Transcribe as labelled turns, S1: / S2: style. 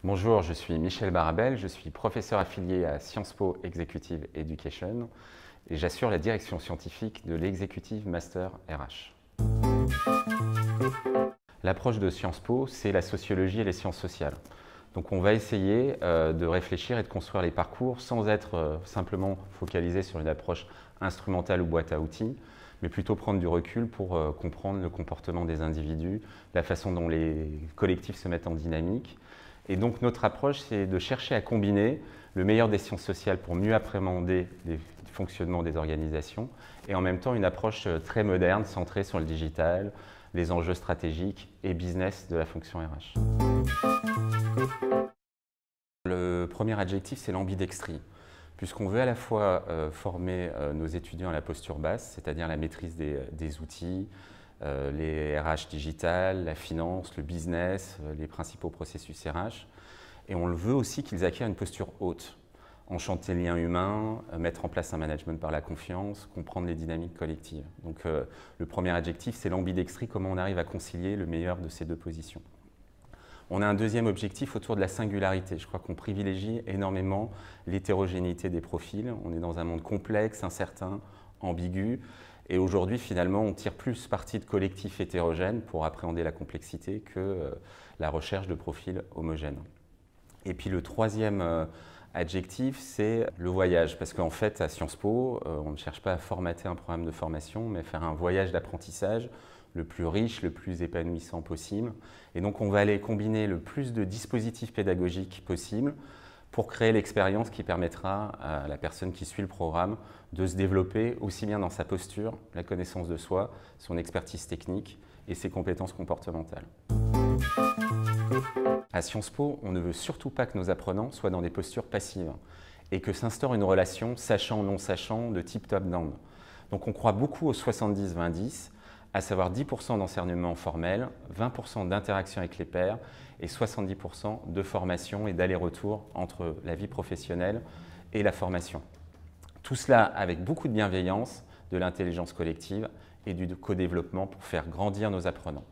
S1: Bonjour, je suis Michel Barabel, je suis professeur affilié à Sciences Po Executive Education et j'assure la direction scientifique de l'Executive Master RH. L'approche de Sciences Po, c'est la sociologie et les sciences sociales. Donc on va essayer de réfléchir et de construire les parcours sans être simplement focalisé sur une approche instrumentale ou boîte à outils, mais plutôt prendre du recul pour comprendre le comportement des individus, la façon dont les collectifs se mettent en dynamique. Et donc notre approche, c'est de chercher à combiner le meilleur des sciences sociales pour mieux appréhender les fonctionnements des organisations et en même temps une approche très moderne, centrée sur le digital, les enjeux stratégiques et business de la fonction RH. Le premier adjectif, c'est l'ambidextrie, puisqu'on veut à la fois former nos étudiants à la posture basse, c'est-à-dire la maîtrise des outils, les RH digital, la finance, le business, les principaux processus RH. Et on le veut aussi qu'ils acquièrent une posture haute, enchanter le lien humain, mettre en place un management par la confiance, comprendre les dynamiques collectives. Donc le premier adjectif, c'est l'ambidextrie, comment on arrive à concilier le meilleur de ces deux positions. On a un deuxième objectif autour de la singularité. Je crois qu'on privilégie énormément l'hétérogénéité des profils. On est dans un monde complexe, incertain, ambigu. Et aujourd'hui, finalement, on tire plus parti de collectifs hétérogènes pour appréhender la complexité que la recherche de profils homogènes. Et puis le troisième adjectif, c'est le voyage. Parce qu'en fait, à Sciences Po, on ne cherche pas à formater un programme de formation, mais faire un voyage d'apprentissage le plus riche, le plus épanouissant possible. Et donc, on va aller combiner le plus de dispositifs pédagogiques possible pour créer l'expérience qui permettra à la personne qui suit le programme de se développer aussi bien dans sa posture, la connaissance de soi, son expertise technique et ses compétences comportementales. À Sciences Po, on ne veut surtout pas que nos apprenants soient dans des postures passives et que s'instaure une relation sachant-non sachant de type top-down. Donc on croit beaucoup au 70-20-10, à savoir 10% d'enseignement formel, 20% d'interaction avec les pairs et 70% de formation et d'aller-retour entre la vie professionnelle et la formation. Tout cela avec beaucoup de bienveillance, de l'intelligence collective et du co-développement pour faire grandir nos apprenants.